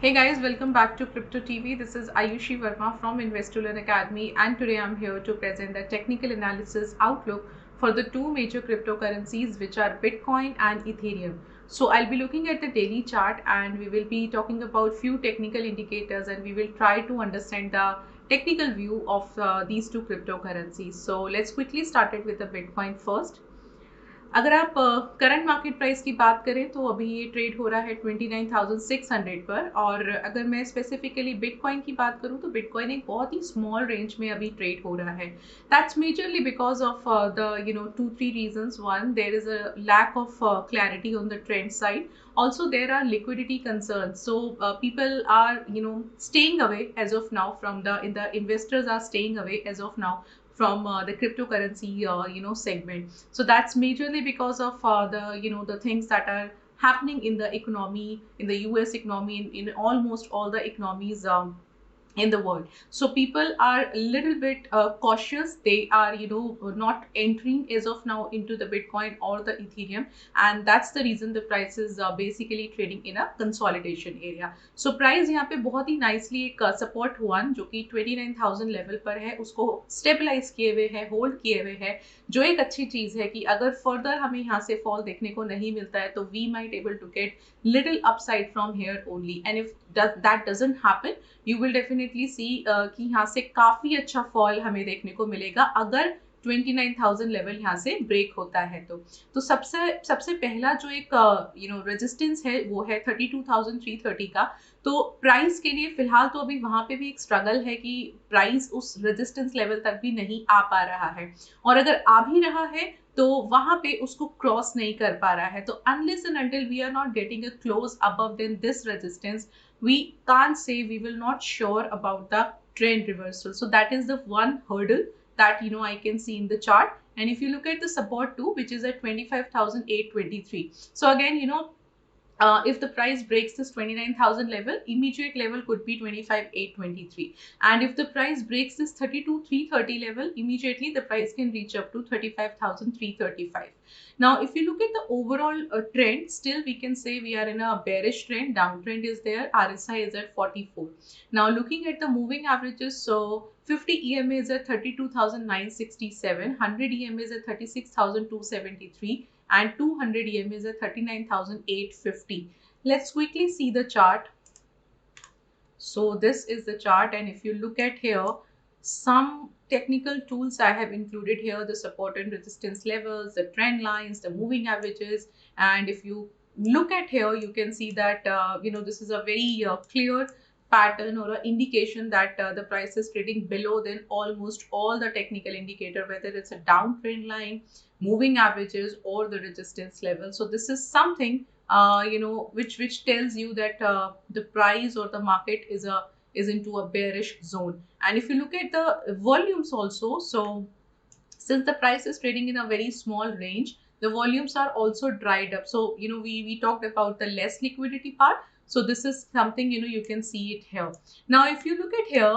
Hey guys, welcome back to Crypto TV. This is Ayushi Verma from Investolearn Academy, and today I'm here to present the technical analysis outlook for the two major cryptocurrencies, which are Bitcoin and Ethereum. So I'll be looking at the daily chart and we will be talking about few technical indicators, and we will try to understand the technical view of these two cryptocurrencies. So let's quickly start it with the Bitcoin first. अगर आप current market price की बात करें तो अभी ये trade हो रहा है 29,600 पर, और अगर मैं स्पेसिफिकली बिटकॉइन की बात करूं तो बिटकॉइन एक बहुत ही स्मॉल रेंज में अभी ट्रेड हो रहा है. That's majorly because of the 2-3 reasons. One, there is a lack of clarity on the trend side. Also, there are liquidity concerns. So people are staying away as of now from the investors are staying away as of now from the cryptocurrency segment. So that's majorly because of the things that are happening in the economy, in the US economy, in almost all the economies in the world. So people are a little bit cautious. They are not entering as of now into the Bitcoin or the Ethereum, and that's the reason the price is basically trading in a consolidation area. So price यहाँ पे बहुत ही nicely एक support हुआ जो कि 29,000 level पर है, उसको स्टेबलाइज किए हुए है, होल्ड किए हुए है, जो एक अच्छी चीज है कि अगर फर्दर हमें यहाँ से फॉल देखने को नहीं मिलता है तो we might able to get little upside from here only. And if that doesn't happen, you will definitely see कि यहाँ से काफी अच्छा फॉल हमें देखने को मिलेगा अगर 29,000 लेवल यहाँ से ब्रेक होता है तो सबसे पहला जो एक रेजिस्टेंस है वो है 32,330 का. तो प्राइस के लिए फिलहाल तो अभी वहां पे भी एक स्ट्रगल है कि प्राइस उस रेजिस्टेंस लेवल तक भी नहीं आ पा रहा है, और अगर आ भी रहा है तो वहां पे उसको क्रॉस नहीं कर पा रहा है. तो unless and until we are not getting a close above than this resistance, we can't say, we will not sure about the trend reversal. So that is the one hurdle that I can see in the chart. And if you look at the support too, which is at 25,823. So again, if the price breaks this 29,000 level, immediate level could be 25,823. And if the price breaks this 32,330 level, immediately the price can reach up to 35,335. Now, if you look at the overall trend, still we can say we are in a bearish trend. Downtrend is there. RSI is at 44. Now, looking at the moving averages, so 50 EMA is at 32,967, 100 EMA is at 36,273, and 200 EMA is at 39,850. Let's quickly see the chart. So this is the chart, and if you look at here, some technical tools I have included here: the support and resistance levels, the trend lines, the moving averages. And if you look at here, you can see that this is a very clear pattern or an indication that the price is trading below than almost all the technical indicator, whether it's a downtrend line, moving averages, or the resistance level. So this is something which tells you that the price or the market is into a bearish zone. And if you look at the volumes also, so since the price is trading in a very small range, the volumes are also dried up. So we talked about the less liquidity part. So this is something you can see it here. Now, if you look at here,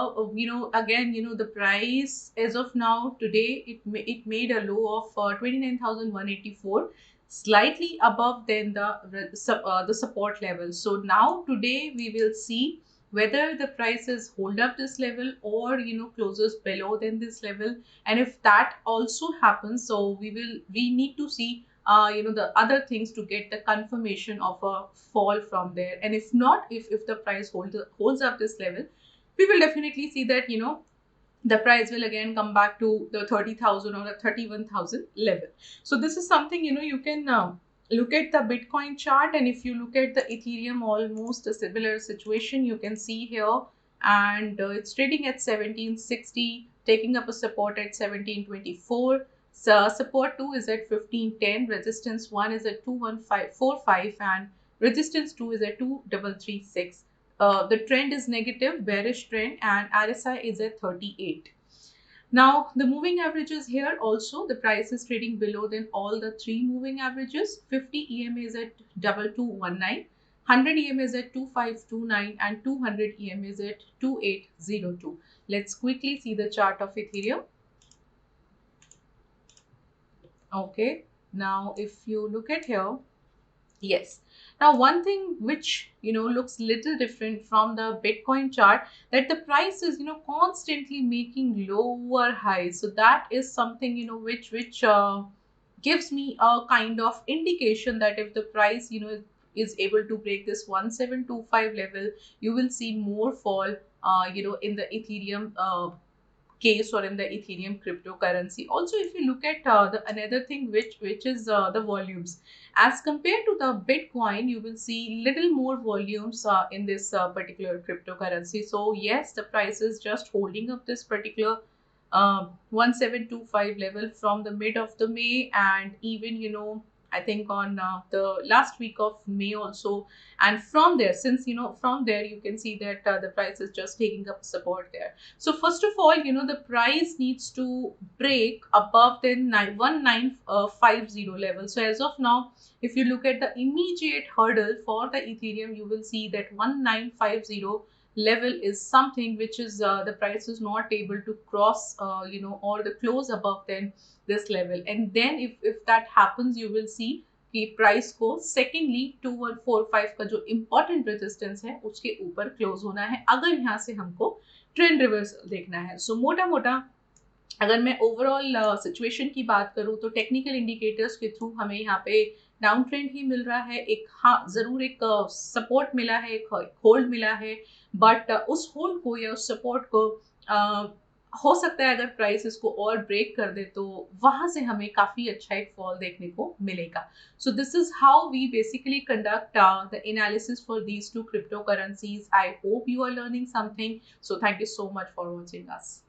again, the price as of now today, it made a low of 29,184, slightly above than the support level. So now today we will see whether the prices hold up this level or closes below than this level. And if that also happens, so we need to see the other things to get the confirmation of a fall from there. And if not, if the price holds up this level, we will definitely see that the price will again come back to the 30,000 or the 31,000 level. So this is something you can look at the Bitcoin chart. And if you look at the Ethereum, almost a similar situation you can see here. And it's trading at 1760, taking up a support at 1724. So support 2 is at 1510, resistance 1 is at 2145, and resistance 2 is at 2336. The trend is negative, bearish trend, and RSI is at 38. Now, the moving averages here also, the price is trading below than all the three moving averages. 50 EMA is at 2219, 100 EMA is at 2529, and 200 EMA is at 2802. Let's quickly see the chart of Ethereum. Okay, now if you look at here, Yes. Now, one thing which looks little different from the Bitcoin chart, that the price is constantly making lower highs. So that is something which gives me a kind of indication that if the price is able to break this 1725 level, you will see more fall in the Ethereum case or in the Ethereum cryptocurrency. Also, if you look at the another thing which is the volumes, as compared to the Bitcoin, you will see little more volumes in this particular cryptocurrency. So yes, the price is just holding up this particular 1725 level from the mid of the May, and even I think on the last week of May also. And from there, since from there you can see that the price is just taking up support there. So first of all, the price needs to break above the 1950 level. So as of now, if you look at the immediate hurdle for the Ethereum, you will see that 1950 level is something which is the price is not able to cross, or the close above then this level. And then if that happens, you will see कि price को secondly 2145 का जो important resistance है उसके ऊपर close होना है, अगर यहाँ से हमको ट्रेंड रिवर्सल देखना है. सो मोटा मोटा अगर मैं ओवरऑल सिचुएशन की बात करूं तो टेक्निकल इंडिकेटर्स के थ्रू हमें यहाँ पे डाउन ट्रेंड ही मिल रहा है. एक हाँ जरूर एक सपोर्ट मिला है, एक होल्ड मिला है, बट उस होल्ड को या उस सपोर्ट को हो सकता है अगर प्राइस इसको और ब्रेक कर दे तो वहां से हमें काफी अच्छा एक फॉल देखने को मिलेगा. So this is how we basically conduct the analysis for these two cryptocurrencies. I hope you are learning something. So thank you so much for watching us.